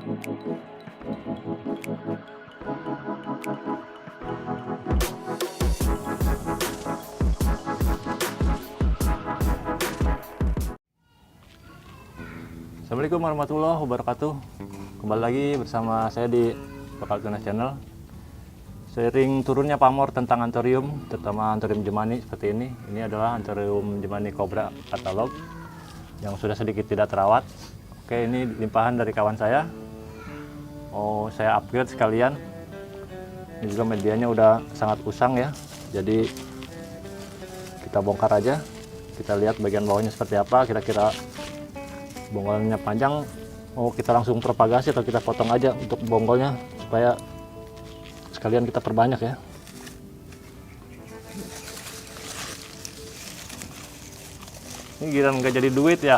Assalamualaikum warahmatullahi wabarakatuh. Kembali lagi bersama saya di Lokal Tunas Channel. Seiring turunnya pamor tentang anthurium, terutama anthurium jemani seperti ini. Ini adalah anthurium jemani cobra katalog yang sudah sedikit tidak terawat. Oke, ini limpahan dari kawan saya. Oh, saya upgrade sekalian. Ini juga medianya udah sangat usang ya. Jadi kita bongkar aja. Kita lihat bagian bawahnya seperti apa. Kira-kira bonggolnya panjang, mau kita langsung propagasi atau kita potong aja untuk bonggolnya supaya sekalian kita perbanyak ya. Ini giliran nggak jadi duit ya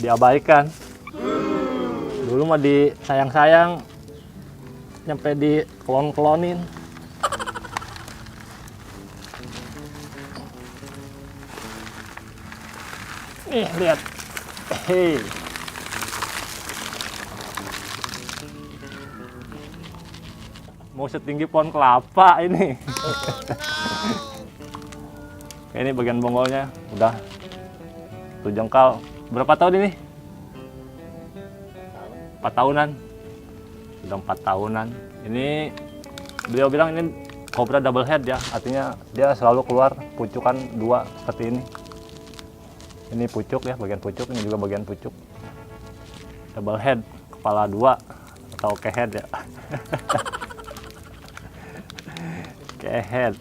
diabaikan. Dulu mah disayang-sayang, nyampe di klon-klonin. Nih lihat. Hei, mau setinggi pohon kelapa ini. Ini bagian bonggolnya udah 1 jengkal. Berapa tahun ini? 4 tahunan. Sudah 4 tahunan. Ini beliau bilang ini cobra double head ya, artinya dia selalu keluar pucukan 2 seperti ini. Ini pucuk ya, bagian pucuk, ini juga bagian pucuk. Double head, kepala 2 atau kehead ya. Kehead.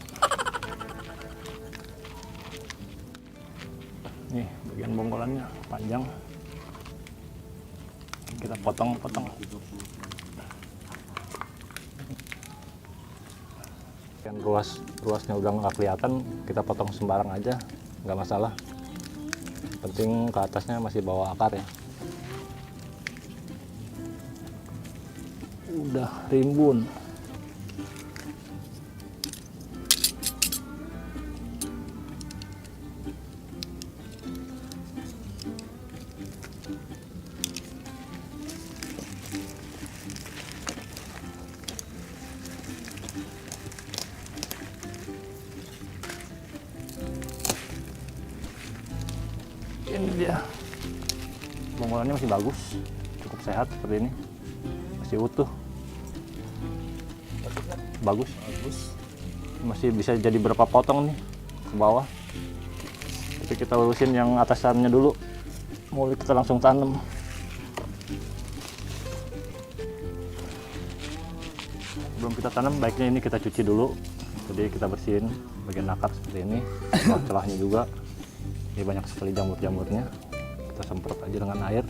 Nih, bagian bonggolannya panjang. Kita potong-potong. Kan ruasnya udah nggak kelihatan, kita potong sembarang aja, nggak masalah. Penting ke atasnya masih bawa akar ya. Udah rimbun. Ini dia, bonggolannya masih bagus, cukup sehat seperti ini, masih utuh, bagus, masih bisa jadi berapa potong nih ke bawah. Tapi kita lurusin yang atasannya dulu, mau kita langsung tanam. Sebelum kita tanam, baiknya ini kita cuci dulu, jadi kita bersihin bagian akar seperti ini, celahnya juga. Ini banyak sekali jamur-jamurnya, kita semprot aja dengan air,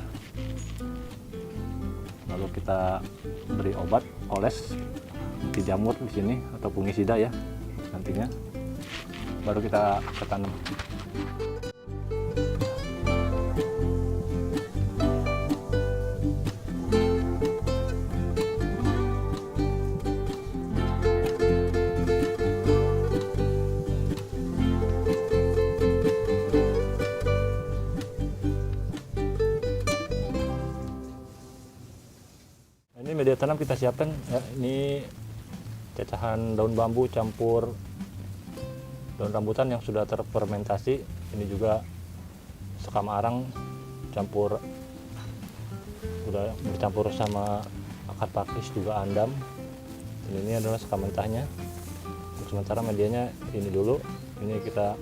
lalu kita beri obat oles anti jamur di sini atau fungisida ya nantinya, baru kita tanam. Ini media tanam kita siapkan ya, ini cacahan daun bambu campur daun rambutan yang sudah terfermentasi. Ini juga sekam arang campur, udah bercampur sama akar pakis juga andam. Dan ini adalah sekam mentahnya. Untuk sementara medianya ini dulu, ini kita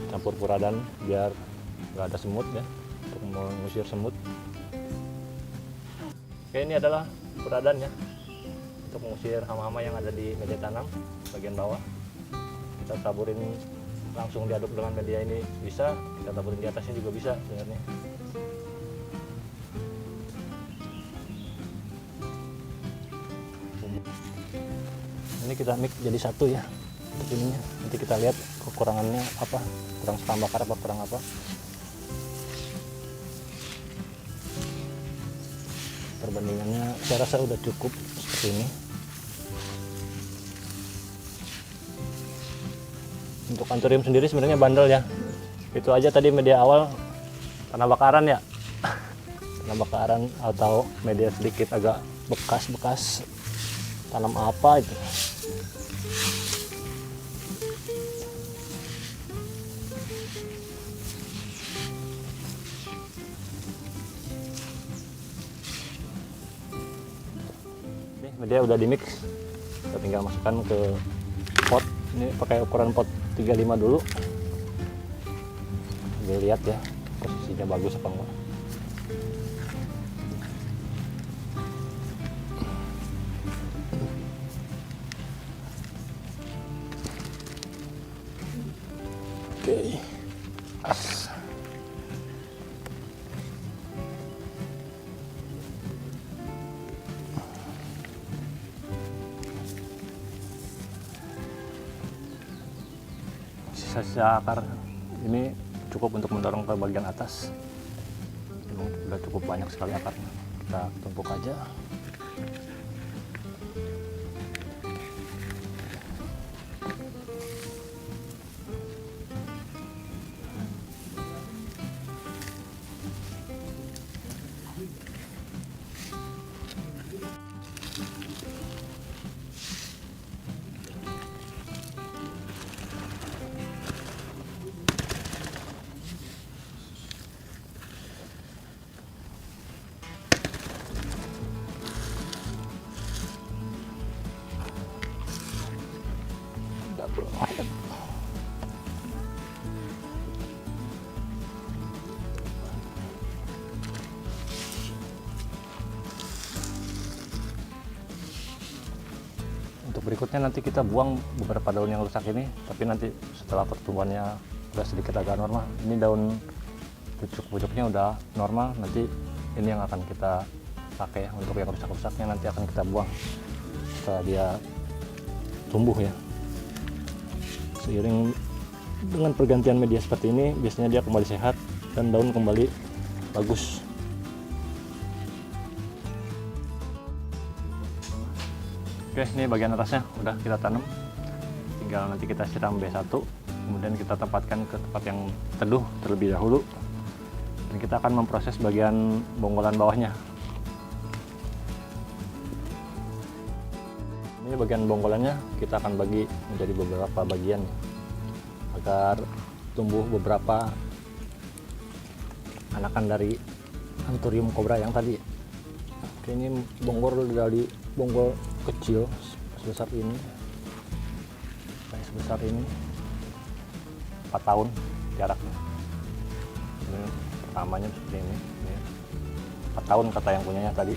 campur puradan biar nggak ada semut ya, untuk mengusir semut. Oke, ini adalah puradan ya, untuk mengusir hama-hama yang ada di media tanam bagian bawah. Kita taburin langsung diaduk dengan media ini bisa, kita taburin di atasnya juga bisa sebenarnya. Ini kita mix jadi satu ya, untuk ininya. Nanti kita lihat kekurangannya apa, kurang sekam bakar apa kurang apa. Perbandingannya saya rasa udah cukup seperti ini. Untuk anthurium sendiri sebenarnya bandel ya. Itu aja tadi media awal tanah bakaran ya. Tanah karena bakaran atau media sedikit agak bekas-bekas tanam apa itu. Ini media udah di mix, kita tinggal masukkan ke pot. Ini pakai ukuran pot 35 dulu. Lihat ya posisinya bagus apa enggak. Oke. Sisa-sisa akar ini cukup untuk mendorong ke bagian atas. Udah cukup banyak sekali akarnya, kita tumpuk aja. Untuk berikutnya nanti kita buang beberapa daun yang rusak ini, tapi nanti setelah pertumbuhannya udah sedikit agak normal. Ini daun pucuk-pucuknya udah normal, nanti ini yang akan kita pakai. Untuk yang rusak-rusaknya nanti akan kita buang setelah dia tumbuh ya. Seiring dengan pergantian media seperti ini, biasanya dia kembali sehat dan daun kembali bagus. Oke, ini bagian atasnya udah kita tanam. Tinggal nanti kita siram B1, kemudian kita tempatkan ke tempat yang teduh terlebih dahulu. Dan kita akan memproses bagian bonggolan bawahnya. Ini bagian bonggolannya kita akan bagi menjadi beberapa bagian agar tumbuh beberapa anakan dari Anthurium cobra yang tadi. Oke, ini bonggol dari bonggol kecil sebesar ini, kayak sebesar ini, 4 tahun jaraknya. Ini pertamanya seperti ini 4 tahun kata yang punyanya tadi.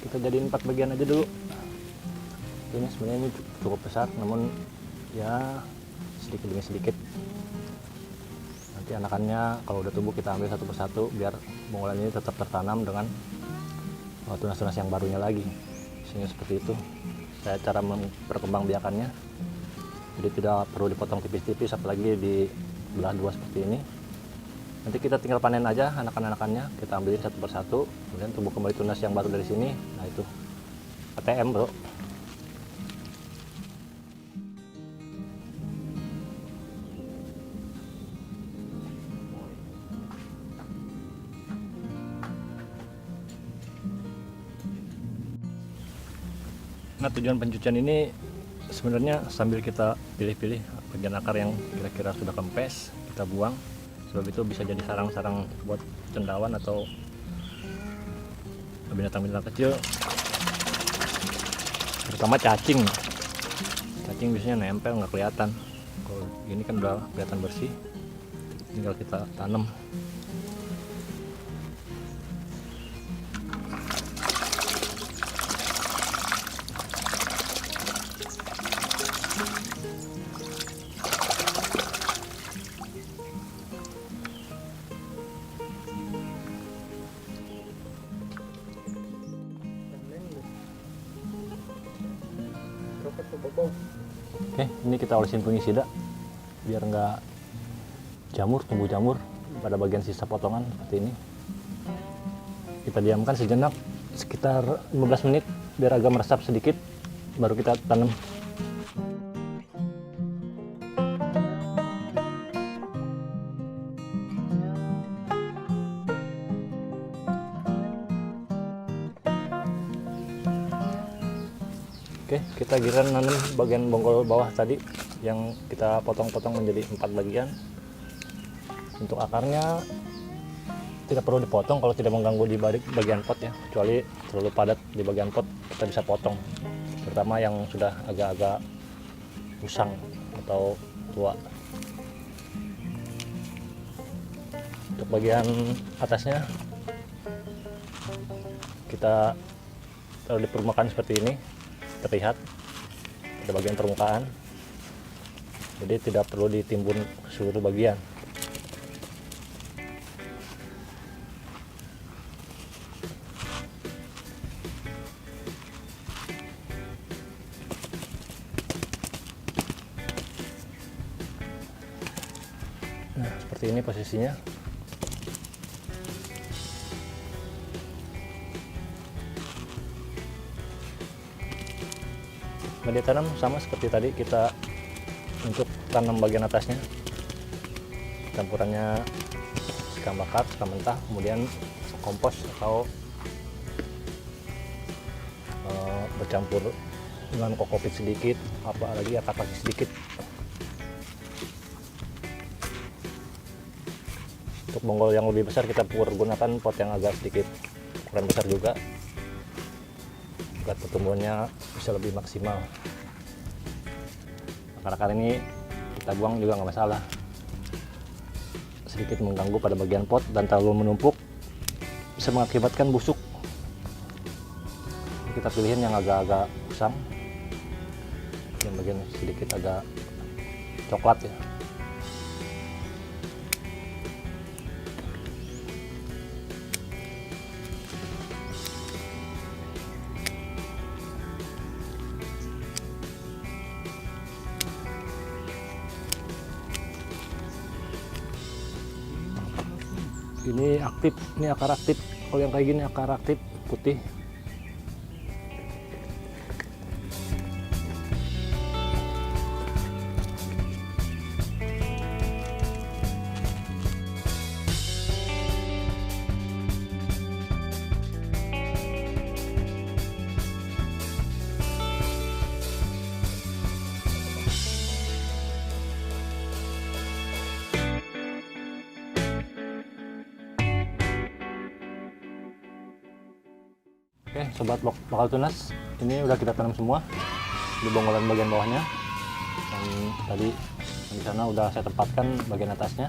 Kita jadiin 4 bagian aja dulu. Ini sebenarnya ini cukup besar, namun ya sedikit demi sedikit. Nanti anakannya kalau udah tumbuh kita ambil satu persatu biar bonggolan ini tetap tertanam dengan tunas-tunas yang barunya lagi. Sehingga seperti itu saya cara memperkembangbiakannya. Jadi tidak perlu dipotong tipis-tipis, apalagi di belah dua seperti ini. Nanti kita tinggal panen aja anakan-anakannya, kita ambilin satu persatu, kemudian tumbuh kembali tunas yang baru dari sini. Nah itu ATM bro. Nah tujuan pencucian ini sebenarnya sambil kita pilih-pilih bagian akar yang kira-kira sudah kempes, kita buang. Sebab itu bisa jadi sarang-sarang buat cendawan atau binatang-binatang kecil, terutama cacing. Cacing biasanya nempel nggak kelihatan. Kalau ini kan udah kelihatan bersih, tinggal kita tanam. Oke, ini kita olesin fungisida biar nggak tumbuh jamur pada bagian sisa potongan seperti ini. Kita diamkan sejenak sekitar 15 menit biar agak meresap sedikit, baru kita tanam. Oke, kita giliran nanam bagian bonggol bawah tadi yang kita potong-potong menjadi 4 bagian. Untuk akarnya tidak perlu dipotong kalau tidak mengganggu di bagian pot ya, kecuali terlalu padat di bagian pot kita bisa potong, terutama yang sudah agak-agak usang atau tua. Untuk bagian atasnya kita taruh di permukaan seperti ini, terlihat pada bagian permukaan, jadi tidak perlu ditimbun ke seluruh bagian. Nah, seperti ini posisinya. Media tanam sama seperti tadi, kita untuk tanam bagian atasnya campurannya sekam bakar, sekam mentah, kemudian kompos atau bercampur dengan kokopit sedikit, apalagi akar pagi sedikit. Untuk bonggol yang lebih besar kita gunakan pot yang agak sedikit ukuran besar juga, agar pertumbuhannya bisa lebih maksimal. Akar-akar ini kita buang juga nggak masalah, sedikit mengganggu pada bagian pot dan terlalu menumpuk bisa mengakibatkan busuk. Kita pilihin yang agak-agak usang, yang bagian sedikit agak coklat ya. Ini aktif, ini akar aktif. Kalau yang kayak gini akar aktif putih. Oke, sobat bakal tunas, ini udah kita tanam semua di bonggolan bagian bawahnya, dan tadi di sana udah saya tempatkan bagian atasnya.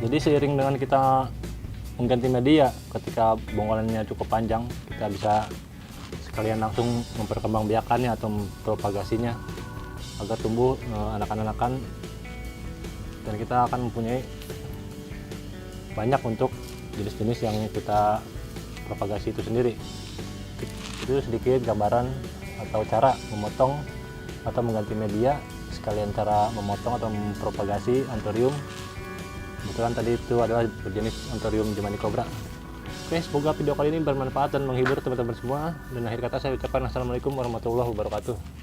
Jadi seiring dengan kita mengganti media, ketika bonggolannya cukup panjang, kita bisa sekalian langsung memperkembangbiakannya atau mempropagasinya agar tumbuh anakan-anakan, dan kita akan mempunyai banyak untuk jenis-jenis yang kita propagasi itu sendiri. Itu sedikit gambaran atau cara memotong atau mengganti media, sekalian cara memotong atau mempropagasi anthurium. Kebetulan tadi itu adalah berjenis anthurium jemani cobra. Oke, semoga video kali ini bermanfaat dan menghibur teman-teman semua. Dan akhir kata saya ucapkan assalamualaikum warahmatullahi wabarakatuh.